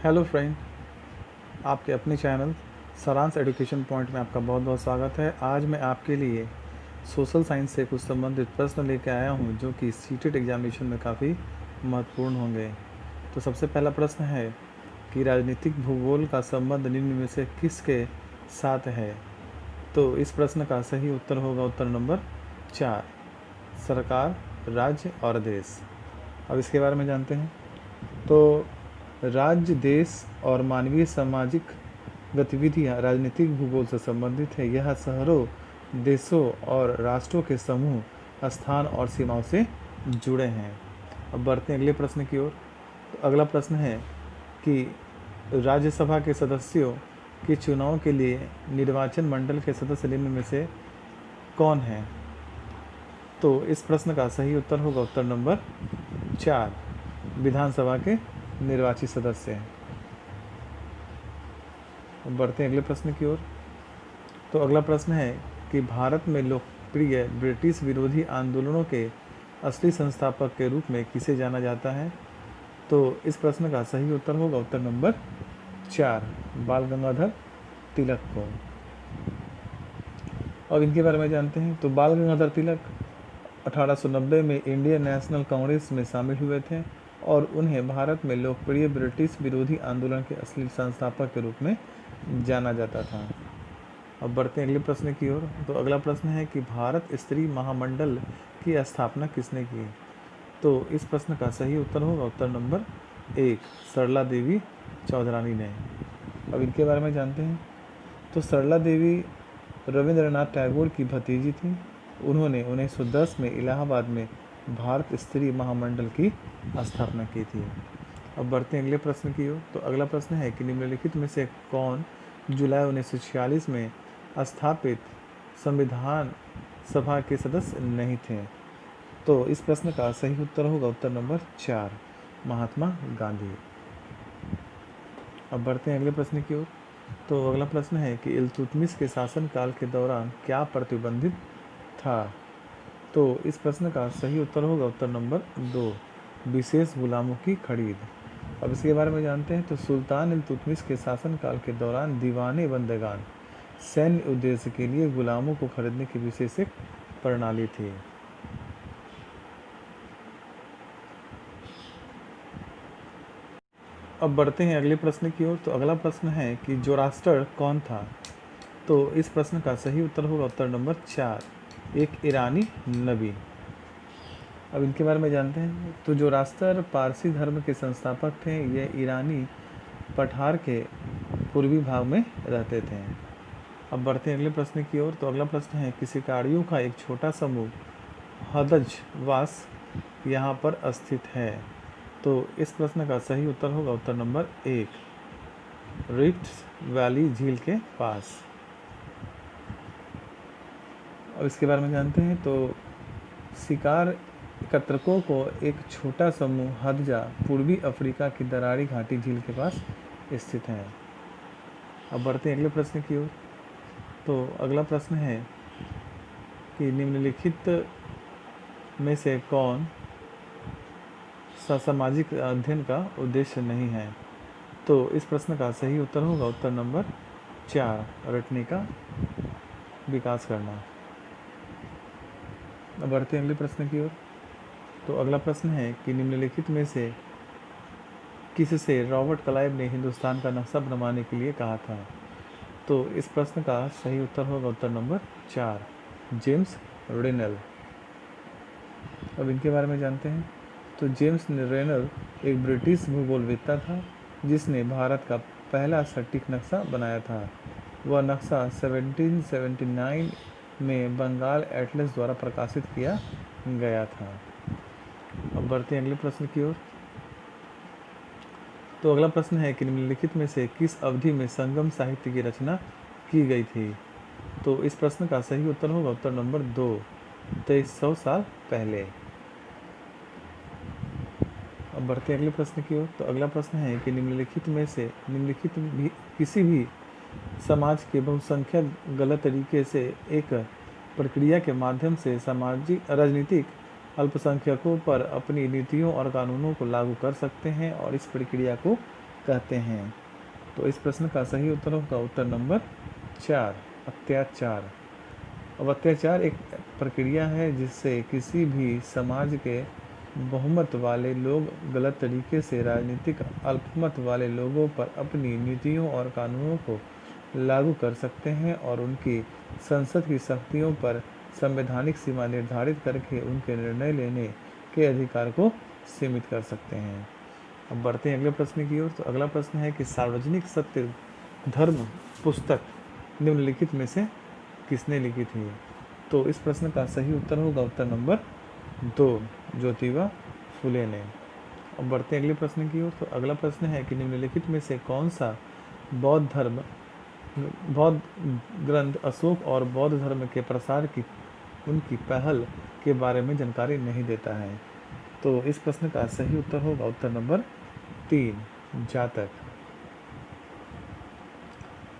Hello friend, आपके अपने channel सारांश एजुकेशन पॉइंट में आपका बहुत बहुत स्वागत है। आज मैं आपके लिए सोशल साइंस से कुछ संबंधित प्रश्न लेकर आया हूं जो कि सीटेट एग्जामिनेशन में काफ़ी महत्वपूर्ण होंगे। तो सबसे पहला प्रश्न है कि राजनीतिक भूगोल का संबंध निम्न में से किसके साथ है। तो इस प्रश्न का सही उत्तर होगा उत्तर नंबर 4, सरकार, राज्य और देश। अब इसके बारे में जानते हैं। तो राज्य, देश और मानवीय सामाजिक गतिविधियां राजनीतिक भूगोल से संबंधित है। यह शहरों, देशों और राष्ट्रों के समूह, स्थान और सीमाओं से जुड़े हैं। अब बढ़ते हैं अगले प्रश्न की ओर। तो अगला प्रश्न है कि राज्यसभा के सदस्यों के चुनाव के लिए निर्वाचन मंडल के सदस्य निम्न में से कौन है। तो इस प्रश्न का सही उत्तर होगा उत्तर नंबर 4, विधानसभा के निर्वाचित सदस्य हैं। अब बढ़ते हैं अगले प्रश्न की ओर। तो अगला प्रश्न है कि भारत में लोकप्रिय ब्रिटिश विरोधी आंदोलनों के असली संस्थापक के रूप में किसे जाना जाता है। तो इस प्रश्न का सही उत्तर होगा उत्तर नंबर 4, बाल गंगाधर तिलक को। अब इनके बारे में जानते हैं। तो बाल गंगाधर तिलक 1890 में इंडियन नेशनल कांग्रेस में शामिल हुए थे और उन्हें भारत में लोकप्रिय ब्रिटिश विरोधी आंदोलन के असली संस्थापक के रूप में जाना जाता था। अब बढ़ते हैं अगले प्रश्न की ओर। तो अगला प्रश्न है कि भारत स्त्री महामंडल की स्थापना किसने की। तो इस प्रश्न का सही उत्तर होगा उत्तर नंबर 1, सरला देवी चौधरानी ने। अब इनके बारे में जानते हैं। तो सरला देवी रविंद्रनाथ टैगोर की भतीजी थी। उन्होंने 1910 में इलाहाबाद में भारत स्त्री महामंडल की स्थापना की थी। अब बढ़ते हैं अगले प्रश्न की ओर। तो अगला प्रश्न है कि निम्नलिखित में से कौन जुलाई 1946 में स्थापित संविधान सभा के सदस्य नहीं थे। तो इस प्रश्न का सही उत्तर होगा उत्तर नंबर 4, महात्मा गांधी। अब बढ़ते हैं अगले प्रश्न की ओर। तो अगला प्रश्न है कि इल्तुतमिश के शासनकाल के दौरान क्या प्रतिबंधित था। तो इस प्रश्न का सही उत्तर होगा उत्तर नंबर 2, विशेष गुलामों की खरीद। अब इसके बारे में जानते हैं। तो सुल्तान इल्तुतमिश के शासनकाल के दौरान दीवाने बंदगान सैन्य उद्देश्य के लिए गुलामों को खरीदने की विशेष एक प्रणाली थी। अब बढ़ते हैं अगले प्रश्न की ओर। तो अगला प्रश्न है कि जोरास्टर कौन था। तो इस प्रश्न का सही उत्तर होगा उत्तर नंबर 4, एक ईरानी नबी। अब इनके बारे में जानते हैं। तो जोरास्टर पारसी धर्म के संस्थापक थे। ये ईरानी पठार के पूर्वी भाग में रहते थे। अब बढ़ते हैं अगले प्रश्न की ओर। तो अगला प्रश्न है कि शिकारियों का एक छोटा समूह हदजवास यहाँ पर स्थित है। तो इस प्रश्न का सही उत्तर होगा उत्तर नंबर 1, रिफ्ट वैली झील के पास। अब इसके बारे में जानते हैं। तो शिकार एकत्रितों को एक छोटा समूह हदजा पूर्वी अफ्रीका की दरारी घाटी झील के पास स्थित है। अब बढ़ते हैं अगले प्रश्न की ओर। तो अगला प्रश्न है कि निम्नलिखित में से कौन सा सामाजिक अध्ययन का उद्देश्य नहीं है। तो इस प्रश्न का सही उत्तर होगा उत्तर नंबर 4, रटने का विकास करना। अब बढ़ते हैं अगले प्रश्न की ओर। तो अगला प्रश्न है कि निम्नलिखित में से किससे रॉबर्ट क्लाइव ने हिंदुस्तान का नक्शा बनवाने के लिए कहा था। तो इस प्रश्न का सही उत्तर होगा उत्तर नंबर 4, जेम्स रेनल। अब इनके बारे में जानते हैं। तो जेम्स रेनल एक ब्रिटिश भूगोलवेत्ता था जिसने भारत का पहला सटीक नक्शा बनाया था। वह नक्शा 1779 में बंगाल एटलस द्वारा प्रकाशित किया गया था। अब बढ़ते हैं अगले प्रश्न की ओर। तो अगला प्रश्न है कि निम्नलिखित में से किस अवधि में संगम साहित्य की रचना की गई थी। तो इस प्रश्न का सही उत्तर होगा उत्तर नंबर 2, 2300 साल पहले। अब बढ़ते हैं अगले प्रश्न की ओर। तो अगला प्रश्न है कि निम्नलिखित में से किसी भी समाज के बहुसंख्यक गलत तरीके से एक प्रक्रिया के माध्यम से सामाजिक राजनीतिक अल्पसंख्यकों पर अपनी नीतियों और कानूनों को लागू कर सकते हैं और इस प्रक्रिया को कहते हैं? तो इस प्रश्न का सही उत्तर होगा उत्तर नंबर 4, अत्याचार। अब अत्याचार एक प्रक्रिया है जिससे किसी भी समाज के बहुमत वाले लोग गलत तरीके से राजनीतिक अल्पमत वाले लोगों पर अपनी नीतियों और कानूनों को लागू कर सकते हैं और उनकी संसद की शक्तियों पर संवैधानिक सीमा निर्धारित करके उनके निर्णय लेने के अधिकार को सीमित कर सकते हैं। अब बढ़ते हैं अगले प्रश्न की ओर। तो अगला प्रश्न है कि सार्वजनिक सत्य धर्म पुस्तक निम्नलिखित में से किसने लिखी थी? तो इस प्रश्न का सही उत्तर होगा उत्तर नंबर 2, ज्योतिबा फुले ने। अब बढ़ते हैं अगले प्रश्न की ओर। तो अगला प्रश्न है कि निम्नलिखित में से कौन सा बौद्ध ग्रंथ अशोक और बौद्ध धर्म के प्रसार की उनकी पहल के बारे में जानकारी नहीं देता है? तो इस प्रश्न का सही उत्तर होगा उत्तर नंबर 3, जातक।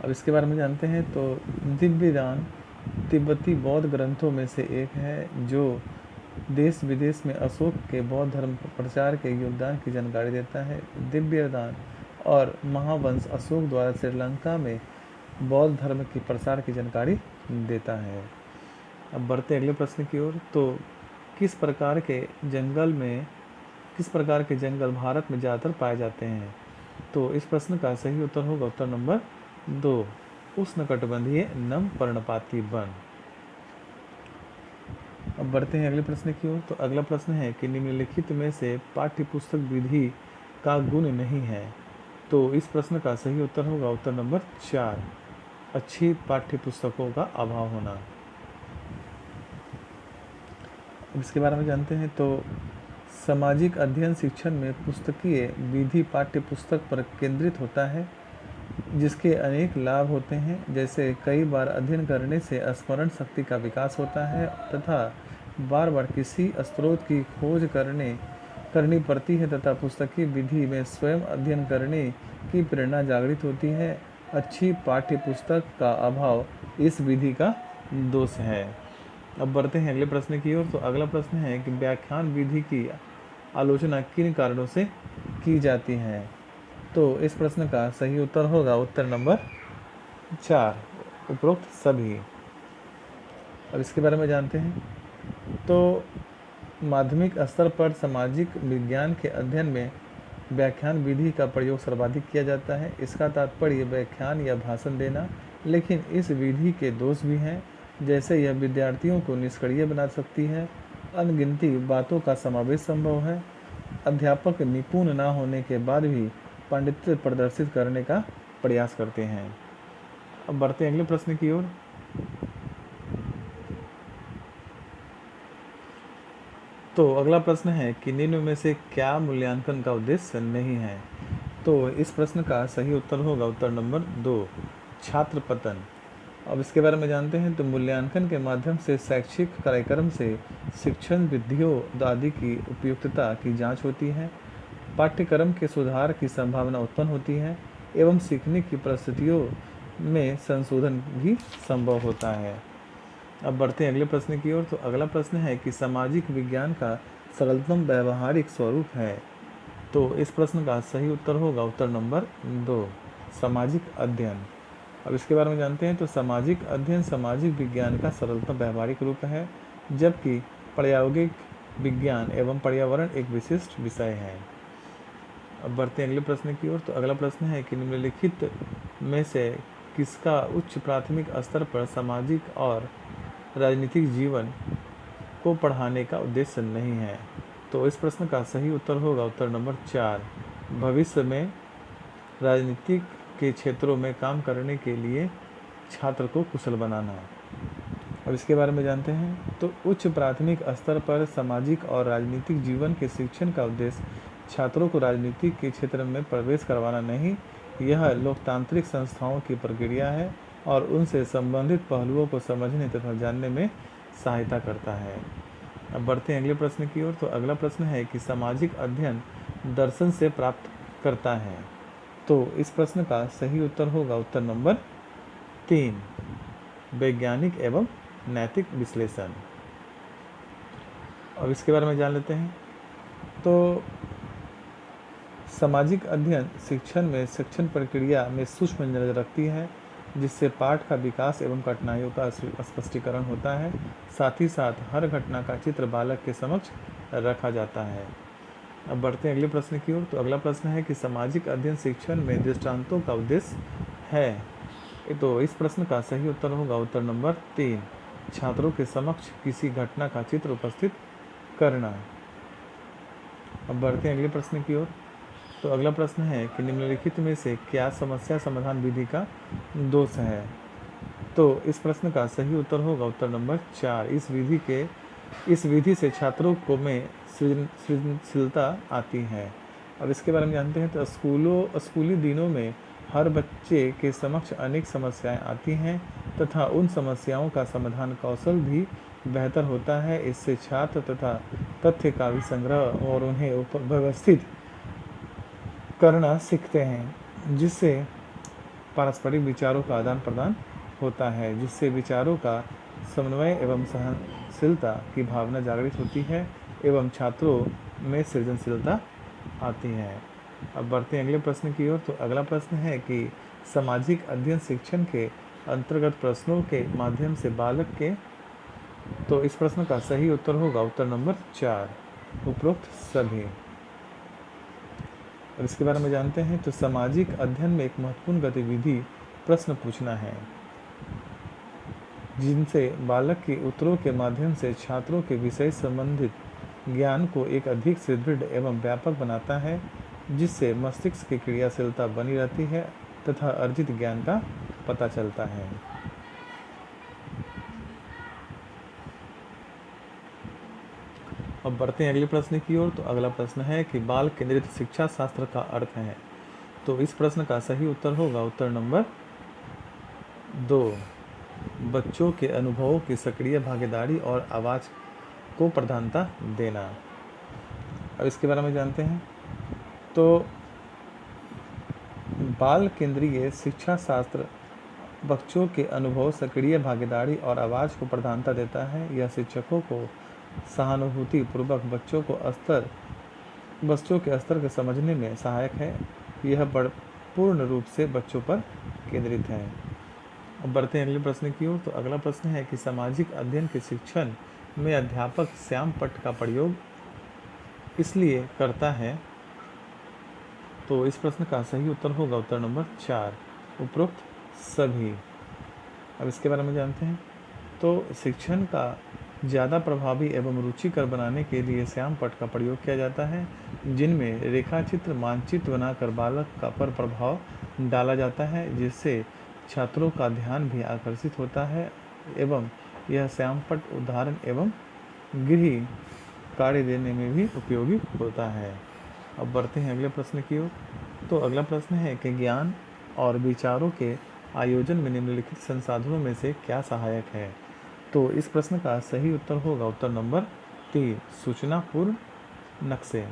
अब इसके बारे में जानते हैं। तो दिव्यदान तिब्बती बौद्ध ग्रंथों में से एक है जो देश विदेश में अशोक के बौद्ध धर्म प्रचार के योगदान की जानकारी देता है। दिव्यदान और महावंश अशोक द्वारा श्रीलंका में बौद्ध धर्म के प्रसार की जानकारी देता है। अब बढ़ते अगले प्रश्न की ओर। तो किस प्रकार के जंगल भारत में ज़्यादातर पाए जाते हैं? तो इस प्रश्न का सही उत्तर होगा उत्तर नंबर 2, उष्णकटिबंधीय नम पर्णपाती वन। अब बढ़ते हैं अगले प्रश्न की ओर। तो अगला प्रश्न है कि निम्नलिखित में से पाठ्य पुस्तक विधि का गुण नहीं है? तो इस प्रश्न का सही उत्तर होगा उत्तर नंबर 4, अच्छी पाठ्य पुस्तकों का अभाव होना। अब इसके बारे में जानते हैं। तो सामाजिक अध्ययन शिक्षण में पुस्तकीय विधि पाठ्य पुस्तक पर केंद्रित होता है जिसके अनेक लाभ होते हैं, जैसे कई बार अध्ययन करने से स्मरण शक्ति का विकास होता है तथा बार बार किसी स्रोत की खोज करनी पड़ती है तथा पुस्तकीय विधि में स्वयं अध्ययन करने की प्रेरणा जागृत होती है। अच्छी पाठ्य पुस्तक का अभाव इस विधि का दोष है। अब बढ़ते हैं अगले प्रश्न की ओर। तो अगला प्रश्न है कि व्याख्यान विधि की आलोचना किन कारणों से की जाती है? तो इस प्रश्न का सही उत्तर होगा उत्तर नंबर 4, उपरोक्त सभी। अब इसके बारे में जानते हैं। तो माध्यमिक स्तर पर सामाजिक विज्ञान के अध्ययन में व्याख्यान विधि का प्रयोग सर्वाधिक किया जाता है। इसका तात्पर्य व्याख्यान या भाषण देना, लेकिन इस विधि के दोष भी हैं, जैसे यह विद्यार्थियों को निष्क्रिय बना सकती है, अनगिनती बातों का समावेश संभव है, अध्यापक निपुण न होने के बाद भी पांडित्य प्रदर्शित करने का प्रयास करते हैं। अब बढ़ते हैं अगले प्रश्न की ओर। तो अगला प्रश्न है कि निम्न में से क्या मूल्यांकन का उद्देश्य नहीं है? तो इस प्रश्न का सही उत्तर होगा उत्तर नंबर 2, छात्र पतन। अब इसके बारे में जानते हैं। तो मूल्यांकन के माध्यम से शैक्षिक कार्यक्रम से शिक्षण विधियों आदि की उपयुक्तता की जांच होती है, पाठ्यक्रम के सुधार की संभावना उत्पन्न होती है एवं सीखने की परिस्थितियों में संशोधन भी संभव होता है। अब बढ़ते हैं अगले प्रश्न की ओर। तो अगला प्रश्न है कि सामाजिक विज्ञान का सरलतम व्यावहारिक स्वरूप है? तो इस प्रश्न का सही उत्तर होगा उत्तर नंबर 2, सामाजिक अध्ययन। अब इसके बारे में जानते हैं। तो सामाजिक अध्ययन सामाजिक विज्ञान का सरलतम व्यावहारिक रूप है, जबकि प्रायोगिक विज्ञान एवं पर्यावरण एक विशिष्ट विषय है। अब बढ़ते हैं अगले प्रश्न की ओर। तो अगला प्रश्न है कि निम्नलिखित में से किसका उच्च प्राथमिक स्तर पर सामाजिक और राजनीतिक जीवन को पढ़ाने का उद्देश्य नहीं है? तो इस प्रश्न का सही उत्तर होगा उत्तर नंबर 4, भविष्य में राजनीतिक के क्षेत्रों में काम करने के लिए छात्र को कुशल बनाना। अब इसके बारे में जानते हैं। तो उच्च प्राथमिक स्तर पर सामाजिक और राजनीतिक जीवन के शिक्षण का उद्देश्य छात्रों को राजनीति के क्षेत्र में प्रवेश करवाना नहीं, यह लोकतांत्रिक संस्थाओं की प्रक्रिया है और उनसे संबंधित पहलुओं को समझने तथा जानने में सहायता करता है। अब बढ़ते हैं अगले प्रश्न की ओर। तो अगला प्रश्न है कि सामाजिक अध्ययन दर्शन से प्राप्त करता है? तो इस प्रश्न का सही उत्तर होगा उत्तर नंबर 3, वैज्ञानिक एवं नैतिक विश्लेषण। अब इसके बारे में जान लेते हैं। तो सामाजिक अध्ययन शिक्षण में शिक्षण प्रक्रिया में सूक्ष्म नज़र रखती है, जिससे पाठ का विकास एवं कठिनाइयों का स्पष्टीकरण होता है। साथ ही साथ हर घटना का चित्र बालक के समक्ष रखा जाता है। अब बढ़ते हैं अगले प्रश्न की ओर। तो अगला प्रश्न है कि सामाजिक अध्ययन शिक्षण में दृष्टांतों का उद्देश्य है। तो इस प्रश्न का सही उत्तर होगा उत्तर नंबर 3, छात्रों के समक्ष किसी घटना का चित्र उपस्थित करना। अब बढ़ते हैं अगले प्रश्न की ओर। तो अगला प्रश्न है कि निम्नलिखित में से क्या समस्या समाधान विधि का दोष है। तो इस प्रश्न का सही उत्तर होगा उत्तर नंबर 4, इस विधि से छात्रों को में सृजनशीलता आती है। अब इसके बारे में जानते हैं। तो स्कूली दिनों में हर बच्चे के समक्ष अनेक समस्याएं आती हैं तथा उन समस्याओं का समाधान कौशल भी बेहतर होता है। इससे छात्र तथा तथ्य का भी संग्रह और उन्हें व्यवस्थित करना सीखते हैं, जिससे पारस्परिक विचारों का आदान प्रदान होता है, जिससे विचारों का समन्वय एवं सहनशीलता की भावना जागृत होती है एवं छात्रों में सृजनशीलता आती है। अब बढ़ते हैं अगले प्रश्न की ओर। तो अगला प्रश्न है कि सामाजिक अध्ययन शिक्षण के अंतर्गत प्रश्नों के माध्यम से बालक के। तो इस प्रश्न का सही उत्तर होगा उत्तर नंबर 4, उपरोक्त सभी। और इसके बारे में जानते हैं। तो सामाजिक अध्ययन में एक महत्वपूर्ण गतिविधि प्रश्न पूछना है, जिनसे बालक के उत्तरों के माध्यम से छात्रों के विषय संबंधित ज्ञान को एक अधिक सुदृढ़ एवं व्यापक बनाता है, जिससे मस्तिष्क की क्रियाशीलता बनी रहती है तथा अर्जित ज्ञान का पता चलता है। अब बढ़ते हैं अगले प्रश्न की ओर। तो अगला प्रश्न है कि बाल केंद्रित शिक्षा शास्त्र का अर्थ है। तो इस प्रश्न का सही उत्तर होगा उत्तर नंबर 2, बच्चों के अनुभवों की सक्रिय भागीदारी और आवाज़ को प्रधानता देना। अब इसके बारे में जानते हैं। तो बाल केंद्रीय शिक्षा शास्त्र बच्चों के अनुभव, सक्रिय भागीदारी और आवाज़ को प्रधानता देता है। यह शिक्षकों को सहानुभूति पूर्वक बच्चों के स्तर को समझने में सहायक है। यह पूर्ण रूप से बच्चों पर केंद्रित है। अब बढ़ते हैं अगले प्रश्न की ओर। तो अगला प्रश्न है कि सामाजिक अध्ययन के शिक्षण में अध्यापक श्यामपट्ट का प्रयोग इसलिए करता है। तो इस प्रश्न का सही उत्तर होगा उत्तर नंबर 4, उपरोक्त सभी। अब इसके बारे में जानते हैं। तो शिक्षण का ज़्यादा प्रभावी एवं रुचिकर बनाने के लिए श्यामपट्ट का प्रयोग किया जाता है, जिनमें रेखाचित्र मानचित्र बनाकर बालक का पर प्रभाव डाला जाता है, जिससे छात्रों का ध्यान भी आकर्षित होता है एवं यह श्यामपट्ट उदाहरण एवं गृह कार्य देने में भी उपयोगी होता है। अब बढ़ते हैं अगले प्रश्न की ओर। तो अगला प्रश्न है कि ज्ञान और विचारों के आयोजन में निम्नलिखित संसाधनों में से क्या सहायक है। तो इस प्रश्न का सही उत्तर होगा उत्तर नंबर 3, सूचनापूर्ण नक्शे।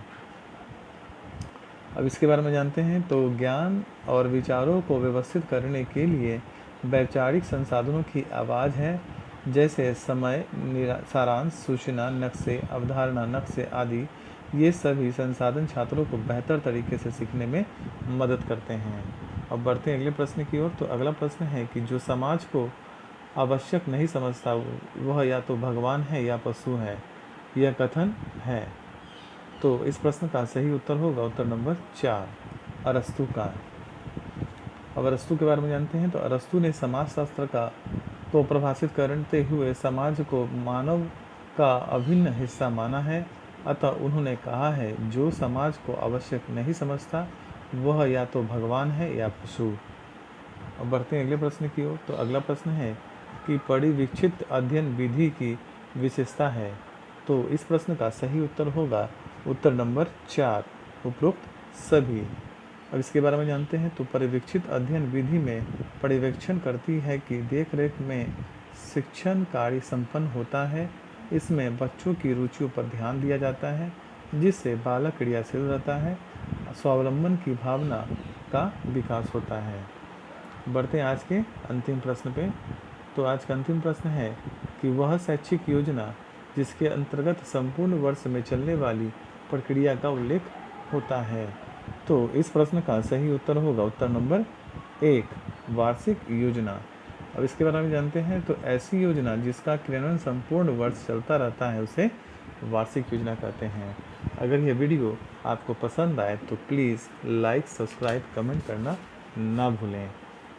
अब इसके बारे में जानते हैं। तो ज्ञान और विचारों को व्यवस्थित करने के लिए वैचारिक संसाधनों की आवाज़ है, जैसे समय सारांश, सूचना नक्शे, अवधारणा नक्शे आदि। ये सभी संसाधन छात्रों को बेहतर तरीके से सीखने में मदद करते हैं। अब बढ़ते हैं अगले प्रश्न की ओर। तो अगला प्रश्न है कि जो समाज को आवश्यक नहीं समझता वह या तो भगवान है या पशु है, यह कथन है। तो इस प्रश्न का सही उत्तर होगा उत्तर नंबर 4, अरस्तु का। अब अरस्तु के बारे में जानते हैं। तो अरस्तु ने समाजशास्त्र को परिभाषित करते हुए समाज को मानव का अभिन्न हिस्सा माना है। अतः उन्होंने कहा है, जो समाज को आवश्यक नहीं समझता वह या तो भगवान है या पशु। अब बढ़ते हैं अगले प्रश्न की ओर। तो अगला प्रश्न है कि परिवीक्षित अध्ययन विधि की विशेषता है। तो इस प्रश्न का सही उत्तर होगा उत्तर नंबर 4, उपरोक्त सभी। अब इसके बारे में जानते हैं। तो परिवीक्षित अध्ययन विधि में पर्यवेक्षण करती है कि देखरेख में शिक्षण कार्य संपन्न होता है। इसमें बच्चों की रुचियों पर ध्यान दिया जाता है, जिससे बालक क्रियाशील रहता है, स्वावलंबन की भावना का विकास होता है। बढ़ते हैं आज के अंतिम प्रश्न पे। तो आज का अंतिम प्रश्न है कि वह शैक्षिक योजना जिसके अंतर्गत संपूर्ण वर्ष में चलने वाली प्रक्रिया का उल्लेख होता है। तो इस प्रश्न का सही उत्तर होगा उत्तर नंबर 1, वार्षिक योजना। अब इसके बारे में जानते हैं। तो ऐसी योजना जिसका क्रियान्वयन संपूर्ण वर्ष चलता रहता है उसे वार्षिक योजना कहते हैं। अगर यह वीडियो आपको पसंद आए तो प्लीज़ लाइक, सब्सक्राइब, कमेंट करना ना भूलें।